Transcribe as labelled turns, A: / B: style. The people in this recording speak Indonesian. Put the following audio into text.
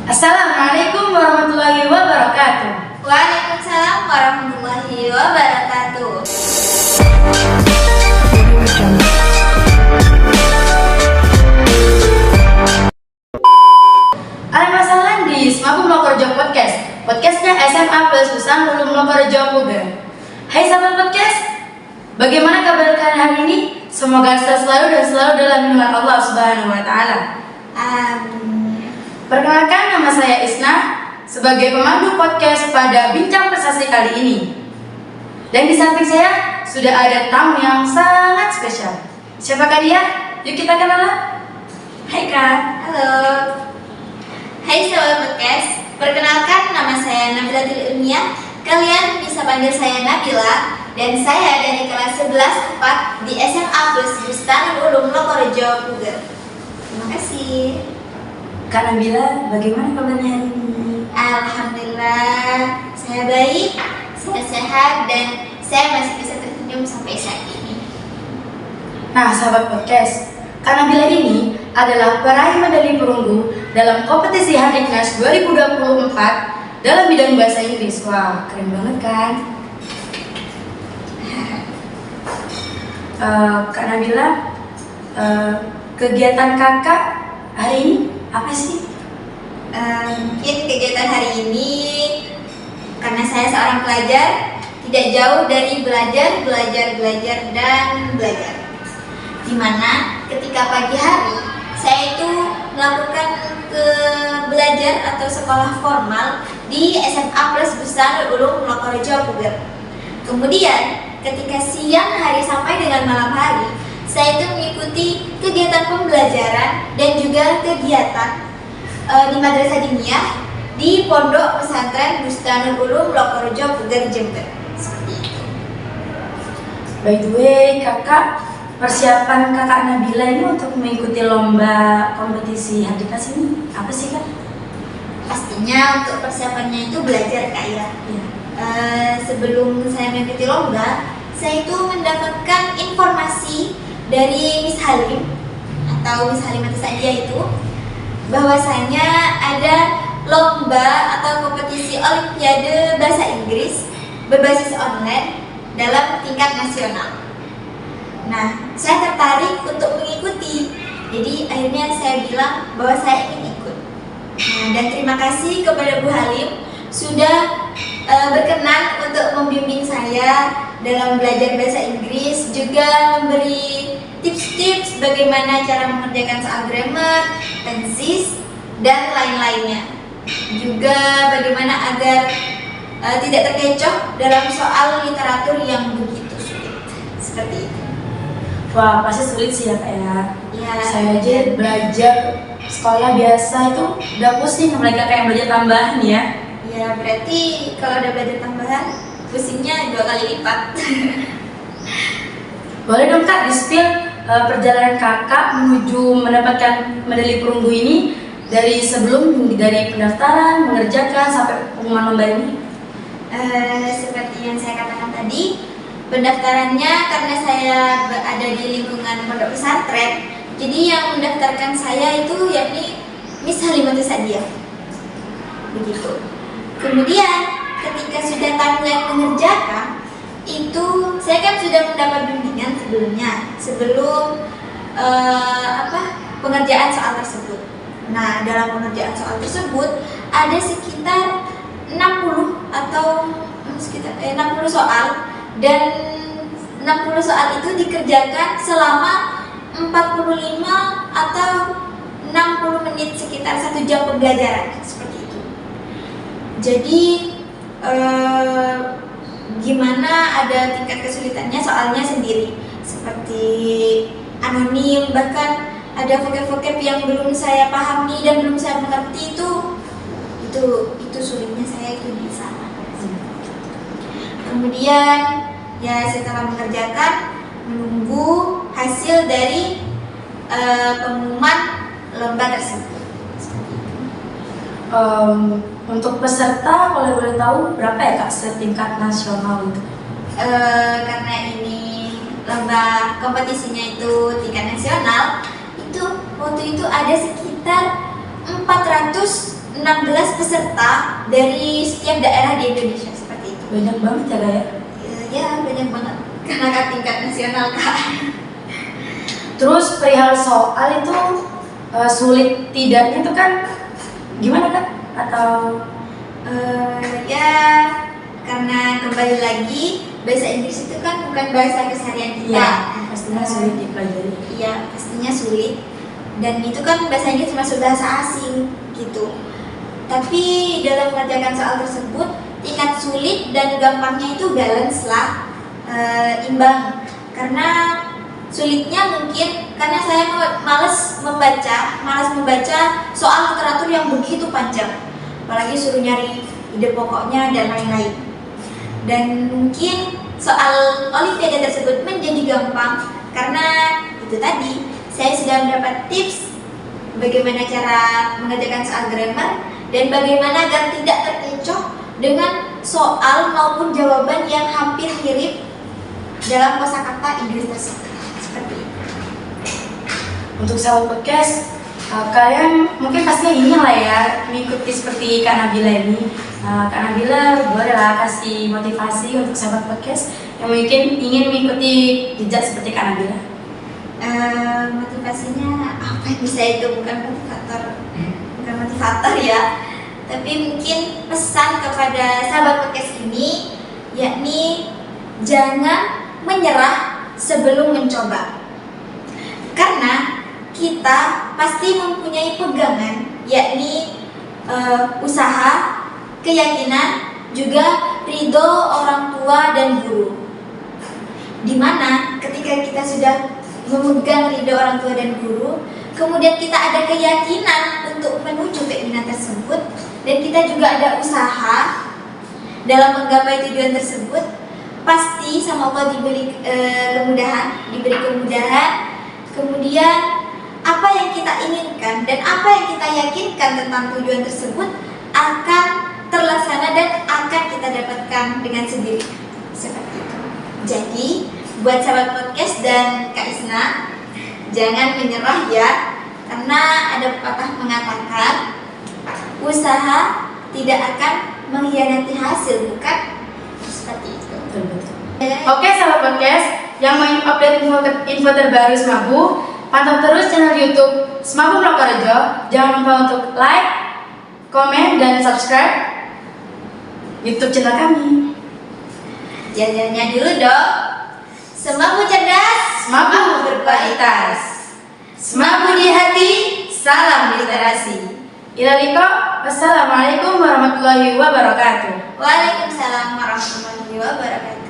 A: Assalamualaikum warahmatullahi wabarakatuh.
B: Waalaikumsalam warahmatullahi wabarakatuh.
A: Alhamdulillah di Semaku Mlokorejo Podcast. Podcastnya SMA Plus Busan Hulu Mlokorejo Puger. Hai sahabat podcast, bagaimana kabar kalian hari ini? Semoga selalu dalam lindungan Allah Subhanahu Wa Taala.
B: Amin.
A: Perkenalkan, nama saya Isna sebagai pemandu podcast pada Bincang Prestasi kali ini. Dan di samping saya sudah ada tamu yang sangat spesial. Siapakah dia? Yuk kita kenalan. Hai Kak.
B: Halo. Hai sahabat podcast, perkenalkan nama saya Nabila Ilmiah. Kalian bisa panggil saya Nabila dan saya dari kelas 11 4 di SMA Plus Bustanul Ulum Mlokorejo Puger. Terima kasih.
A: Kak Nabila, bagaimana kabarnya hari ini?
B: Alhamdulillah, saya baik, saya sehat dan saya masih bisa tersenyum sampai saat ini.
A: Nah, sahabat podcast, Kak Nabila ini adalah peraih medali perunggu dalam kompetisi Handiknas 2024 dalam bidang bahasa Inggris. Wah, keren banget kan? Kak Nabila, kegiatan kakak hari ini apa sih?
B: Mungkin kegiatan hari ini karena saya seorang pelajar, tidak jauh dari belajar, dan belajar. Dimana ketika pagi hari saya itu melakukan ke belajar atau sekolah formal di SMA Plus Bustanul Ulum Mlokorejo Puger. Kemudian ketika siang hari sampai dengan malam hari, saya itu mengikuti kegiatan pembelajaran dan juga kegiatan di Madrasah Diniyah di Pondok Pesantren Bustanul Ulum Mlokorejo Puger Jember. Seperti itu.
A: By the way, kakak, persiapan kakak Nabila ini untuk mengikuti lomba kompetisi Handiknas ini apa sih Kak?
B: Pastinya untuk persiapannya itu belajar Kak ya. Sebelum saya mengikuti lomba, saya itu mendapatkan informasi dari Miss Halim atau Miss Halimah Sadia itu bahwasanya ada lomba atau kompetisi Olimpiade Bahasa Inggris berbasis online dalam tingkat nasional. Nah, saya tertarik untuk mengikuti. Jadi akhirnya saya bilang bahwa saya ingin ikut. Nah, dan terima kasih kepada Bu Halim sudah berkenan untuk membimbing saya dalam belajar bahasa Inggris, juga memberi tips-tips bagaimana cara mengerjakan soal grammar, tenses, dan lain-lainnya. Juga bagaimana agar tidak terkecoh dalam soal literatur yang begitu sulit. Seperti itu.
A: Wah, pasti sulit sih ya Kak ya.
B: Ya,
A: Saya aja belajar sekolah biasa itu udah pusing, apalagi kakak yang belajar tambahan ya.
B: Ya, berarti kalau ada belajar tambahan, pusingnya 2 kali lipat.
A: Boleh dong Kak di-spill perjalanan kakak menuju mendapatkan medali perunggu ini dari pendaftaran, mengerjakan sampai pengumuman lomba ini?
B: Seperti yang saya katakan tadi, pendaftarannya karena saya berada di lingkungan pondok pesantren, jadi yang mendaftarkan saya itu yakni Miss Halimah Sadia. Begitu. Kemudian ketika sudah tamuan mengerjakan, itu saya kan sudah mendapat bimbingan sebelum pengerjaan soal tersebut. Nah, dalam pengerjaan soal tersebut ada sekitar 60 atau sekitar 60 soal, dan 60 soal itu dikerjakan selama 45 atau 60 menit, sekitar 1 jam pembelajaran seperti itu. Jadi gimana ada tingkat kesulitannya soalnya sendiri, seperti anonim, bahkan ada vocab-vocab yang belum saya pahami dan belum saya mengerti, itu sulitnya saya itu di sana. Kemudian ya setelah mengerjakan, menunggu hasil dari pengumuman lomba tersebut.
A: Untuk peserta kalau boleh tahu berapa ya Kak setingkat nasional itu?
B: Karena ini lomba kompetisinya itu tingkat nasional, itu waktu itu ada sekitar 460 16 peserta dari setiap daerah di Indonesia seperti itu.
A: Banyak banget ya, Kak ya?
B: Ya, banyak banget karena kan tingkat nasional, Kak.
A: Terus perihal soal itu sulit tidaknya itu kan gimana, Kak? Atau
B: Ya, karena kembali lagi bahasa Inggris itu kan bukan bahasa keseharian kita.
A: ya pastinya sulit dipelajari.
B: Iya, pastinya sulit. Dan itu kan bahasa Inggris masuk bahasa asing gitu. Tapi dalam mengerjakan soal tersebut, tingkat sulit dan gampangnya itu balance lah, imbang. Karena sulitnya mungkin karena saya malas membaca soal literatur yang begitu panjang. Apalagi suruh nyari ide pokoknya dan lain-lain. Dan mungkin soal olimpiade tersebut menjadi gampang karena itu tadi saya sudah mendapat tips bagaimana cara mengerjakan soal grammar dan bagaimana agar tidak terkecoh dengan soal maupun jawaban yang hampir mirip dalam kosakata Inggris tersebut. Seperti itu.
A: Untuk sahabat podcast, kalian mungkin pastinya ingin lah ya mengikuti seperti Kak Nabila ini. Kak Nabila bolehlah kasih motivasi untuk sahabat podcast yang mungkin ingin mengikuti jejak seperti Kak Nabila.
B: Motivasinya apa yang bisa itu bukan motivator ya, tapi mungkin pesan kepada sahabat podcast ini yakni jangan menyerah sebelum mencoba, karena kita pasti mempunyai pegangan yakni usaha, keyakinan, juga ridho orang tua dan guru. Dimana ketika kita sudah memegang ridho orang tua dan guru, kemudian kita ada keyakinan untuk menuju keinginan tersebut, dan kita juga ada usaha dalam menggapai tujuan tersebut, pasti sama Allah diberi kemudahan. Kemudian apa yang kita inginkan dan apa yang kita yakinkan tentang tujuan tersebut akan terlaksana dan akan kita dapatkan dengan sendiri. Seperti itu. Jadi buat sahabat podcast dan Kak Isna, jangan menyerah ya, karena ada pepatah mengatakan usaha tidak akan mengkhianati hasil, bukan? Seperti itu.
A: Oke sahabat podcast, yang mau update info terbaru Semabu, pantau terus channel YouTube Semabu Lokarejo. Jangan lupa untuk like, komen, dan subscribe YouTube channel kami.
B: Jangan dulu dong. Semabu cerdas,
A: Semabu berkualitas, Semabu di hati, salam literasi. Ilaliko, wassalamualaikum warahmatullahi wabarakatuh.
B: Waalaikumsalam warahmatullahi wabarakatuh.